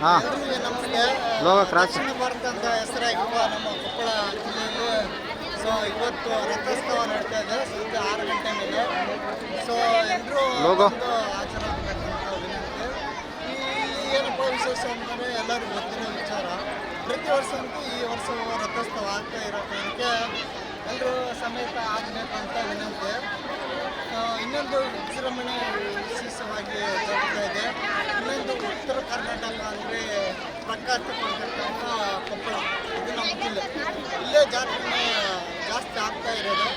ಹಾಂ ಎಲ್ರಿಗೂ ನಮಸ್ತೆ. ಲೋಗ ಕ್ರಾಸ್ ದಕ್ಷಿಣ ಭಾರತ ಅಂತ ಹೆಸರಾಗಿರುವ ನಮ್ಮ ಕೊಪ್ಪಳ ಜಿಲ್ಲೆಯಲ್ಲಿ ಸೊ ಇವತ್ತು ರಥೋತ್ಸವ ನಡೀತಾ ಇದೆ ಸಂಜೆ 6 ಗಂಟೆ ಮೇಲೆ. ಸೊ ಎಲ್ಲರೂ ಲೋಗೋ ಹಾಜರಾಗಬೇಕಂತ ವಿನಂತಿ. ಏನಪ್ಪ ವಿಶೇಷ ಅಂದರೆ ಎಲ್ಲರಿಗೂ ಗೊತ್ತಿರೋ ವಿಚಾರ. ಪ್ರತಿ ವರ್ಷ ಅಂತೂ ಈ ವರ್ಷ ರಥೋತ್ಸವ ಆಗ್ತಾ ಇರೋ ಕಾರಣಕ್ಕೆ ಎಲ್ಲರೂ ಸಮೇತ ಆಗಬೇಕು ಅಂತ ವಿನಂತಿ. ಇನ್ನೊಂದು ವಿಜೃಂಭಣೆ ವಿಶೇಷವಾಗಿ ಜರುಗ್ತಾ ಇದೆ. ಇನ್ನೊಂದು ಉತ್ತರ ಕರ್ನಾಟಕ ಅಂದರೆ ಪ್ರಖ್ಯಾತಿ ಪಡೆದಿರ್ತಕ್ಕಂಥ ಕೊಪ್ಪಳ, ಇದು ನಮ್ಮ ಜಿಲ್ಲೆ. ಇಲ್ಲೇ ಜಾತ್ರೆ ಜಾಸ್ತಿ ಆಗ್ತಾ ಇರೋದು.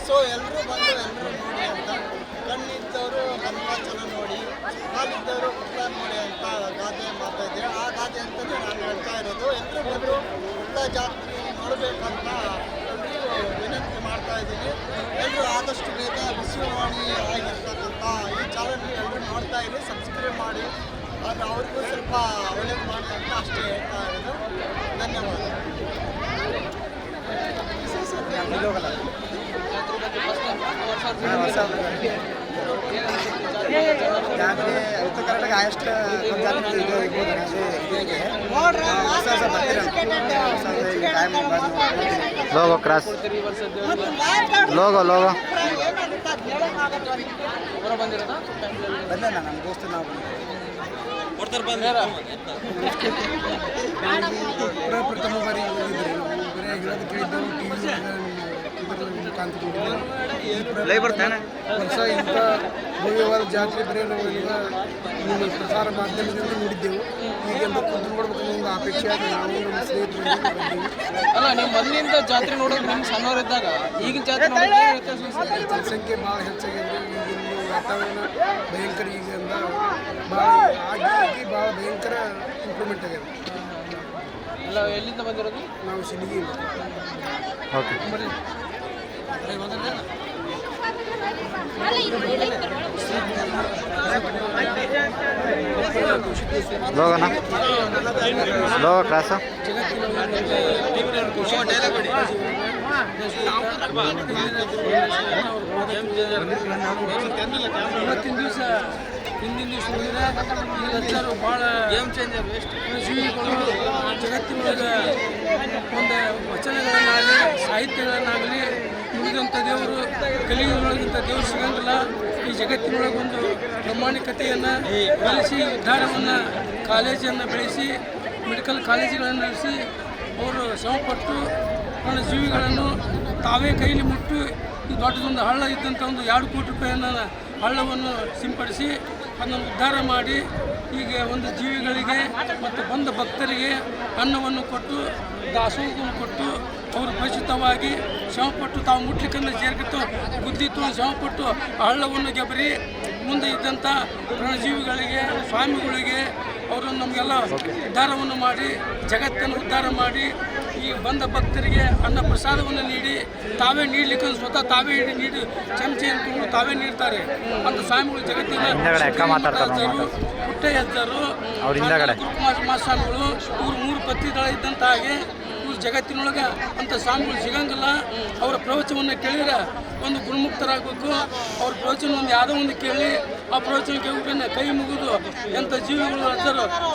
ಸೊ ಎಲ್ಲರೂ ಬಂದು ಎಲ್ಲರೂ ನೋಡಿ ಅಂತ, ಕಣ್ಣಿದ್ದವರು ಗಂಗಾಚಲ ನೋಡಿ, ಕಾಲಿದ್ದವರು ಕೊಪ್ಪಳ ನೋಡಿ ಅಂತ ಗಾದೆ ಮಾತಾಯಿದೆ. ಆ ಗಾದೆ ಅಂತಲೇ ನಾನು ಹೇಳ್ತಾ ಇರೋದು. ಎಲ್ಲರೂ ಬಂದು ಕೊಪ್ಪಳ ಜಾತ್ರೆ ನೋಡಬೇಕಂತ ಎಲ್ಲರಿಗೂ ವಿನಂತಿ ಮಾಡ್ತಾ ಇದ್ದೀನಿ. ಎಲ್ಲರೂ ಆದಷ್ಟು ಬೇಗ ವಿಶ್ವವಾಣಿ ಆಗಿರ್ತಕ್ಕಂಥ ಈ ಚಾನಲ್ ಎಲ್ಲರೂ ನೋಡ್ತಾ ಇರಿ, ಸಬ್ಸ್ಕ್ರೈಬ್ ಮಾಡಿ, ಅದು ಅವ್ರಿಗೂ ಸ್ವಲ್ಪ ಒಳ್ಳೇದು ಮಾಡಿ ಅಂತ ಅಷ್ಟೇ ಹೇಳ್ತಾ ಇರೋದು. ಧನ್ಯವಾದ. ಜಾತ್ರೆ ಉತ್ತರ Karnataka highest logo cross logo logo ಬಂದ ನಮ್ಮ ದೋಸ್ತ ನಾವು ಪ್ರಥಮ ಬಾರಿ ಹೋಗಿದ್ರಿ. ಬರೀ ಹೇಳೋದು ಕೇಳಿದ್ದೆವು, ಟಿವಿ ಮುಖಾಂತರ ವರ್ಷ ಇಂಥ ಭವ್ಯವಾದ ಜಾತ್ರೆ ಬರೀ ನಾವು ಈಗ ನಿಮ್ಮ ಪ್ರಸಾರ ಮಾಧ್ಯಮದಿಂದ ನೋಡಿದ್ದೆವು. ಈಗೆಲ್ಲ ಕುಂತು ನೋಡ್ಬೇಕು ಒಂದು ಅಪೇಕ್ಷೆ ಆಗಿ ನಾವು ನಮ್ಮ ಸ್ನೇಹಿತರು ಅಲ್ಲ, ನೀವು ಮೊದಲಿಂದ ಜಾತ್ರೆ ನೋಡೋದು ನಿಮ್ಮ ಸಣ್ಣವರಿದ್ದಾಗ ಈಗಿನ ಜಾತ್ರೆ ಜನಸಂಖ್ಯೆ ಭಾಳ ಹೆಚ್ಚಾಗಿದೆ. ಈಗಿನ ವಾತಾವರಣ ಭಯಂಕರ, ಈಗಿಂದ ಭಾಳ ಆಗಿ ಭಾಳ ಭಯಂಕರ ಇಂಪ್ರೂವ್ಮೆಂಟ್ ಆಗಿದೆ. ಎಲ್ಲ ಎಲ್ಲಿಂದ ಬಂದಿರೋದು? ನಾವು ಸಿಂದಗಿಯಿಂದ. ಓಕೆ ಲೋಗನ ಲೋಗೋ ಕ್ರಾಸ್ ಹಿಂದಿನ ದಿವಸ ಎಲ್ಲರೂ ಭಾಳ ಗೇಮ್ ಚೇಂಜರ್ ಜೀವಿಗಳು ಜಗತ್ತಿನೊಳಗೆ ಒಂದು ವಚನಗಳನ್ನಾಗಲಿ ಸಾಹಿತ್ಯಗಳನ್ನಾಗಲಿ ನುಡಿದಂಥ ದೇವರು ಕಲಿಯುಗದೊಳಗಿಂತ ದೇವರು ಸಿಗಂಗಿಲ್ಲ. ಈ ಜಗತ್ತಿನೊಳಗೆ ಒಂದು ಪ್ರಾಮಾಣಿಕತೆಯನ್ನು ಬೆಳೆಸಿ ಉದ್ಧಾರವನ್ನು ಕಾಲೇಜನ್ನು ಬೆಳೆಸಿ ಮೆಡಿಕಲ್ ಕಾಲೇಜುಗಳನ್ನು ನಡೆಸಿ ಅವರು ಶ್ರಮಪಟ್ಟು ನನ್ನ ಜೀವಿಗಳನ್ನು ತಾವೇ ಕೈಲಿ ಮುಟ್ಟು ಈ ದೊಡ್ಡದೊಂದು ಹಳ್ಳ ಇದ್ದಂಥ ಒಂದು 2 ಕೋಟಿ ರೂಪಾಯಿಯನ್ನು ಹಳ್ಳವನ್ನು ಸಿಂಪಡಿಸಿ ಅದನ್ನು ಉದ್ಧಾರ ಮಾಡಿ ಈಗ ಒಂದು ಜೀವಿಗಳಿಗೆ ಮತ್ತು ಬಂದ ಭಕ್ತರಿಗೆ ಅನ್ನವನ್ನು ಕೊಟ್ಟು ದಾಸೋಹವನ್ನು ಕೊಟ್ಟು ಅವರು ಪರಿಚಿತವಾಗಿ ಶ್ರಮಪಟ್ಟು ತಾವು ಮುಟ್ಲಿಕ್ಕಂದ್ರೆ ಸೇರ್ಕಿತ್ತು ಬುದ್ಧಿತ್ತು ಶ್ರಮಪಟ್ಟು ಆ ಹಳ್ಳವನ್ನು ಗೆಬರಿ ಮುಂದೆ ಇದ್ದಂಥ ಪ್ರಾಣಜೀವಿಗಳಿಗೆ ಸ್ವಾಮಿಗಳಿಗೆ ಅವರು ನಮಗೆಲ್ಲ ಉದ್ಧಾರವನ್ನು ಮಾಡಿ ಜಗತ್ತನ್ನು ಉದ್ಧಾರ ಮಾಡಿ ಈ ಬಂದ ಭಕ್ತರಿಗೆ ಅನ್ನ ಪ್ರಸಾದವನ್ನು ನೀಡಿ ತಾವೇ ನೀಡಲಿಕ್ಕೆ ಸ್ವತಃ ತಾವೇ ನೀಡಿ ಚಮಚೆಯನ್ನು ತಾವೇ ನೀಡ್ತಾರೆ ಅಂತ ಸ್ವಾಮಿಗಳು ಜಗತ್ತಿನ ಪುಟ್ಟ ಎದ್ದರು ಸ್ವಾಮಿಗಳು ಇವರು 3 ಪತ್ತಿದಳ ಇದ್ದಂತ ಹಾಗೆ ಇವರು ಜಗತ್ತಿನೊಳಗೆ ಅಂತ ಸ್ವಾಮಿಗಳು ಸಿಗಂಗಿಲ್ಲ. ಅವರ ಪ್ರವಚನವನ್ನು ಕೇಳಿದ್ರೆ ಒಂದು ಗುಣಮುಕ್ತರಾಗಬೇಕು. ಅವ್ರ ಪ್ರವಚನ ಒಂದು ಯಾವುದೋ ಒಂದು ಕೇಳಿ ಆ ಪ್ರವಚನ ಕೇಳಿ ಕೈ ಮುಗಿದು ಎಂಥ ಜೀವಿಗಳು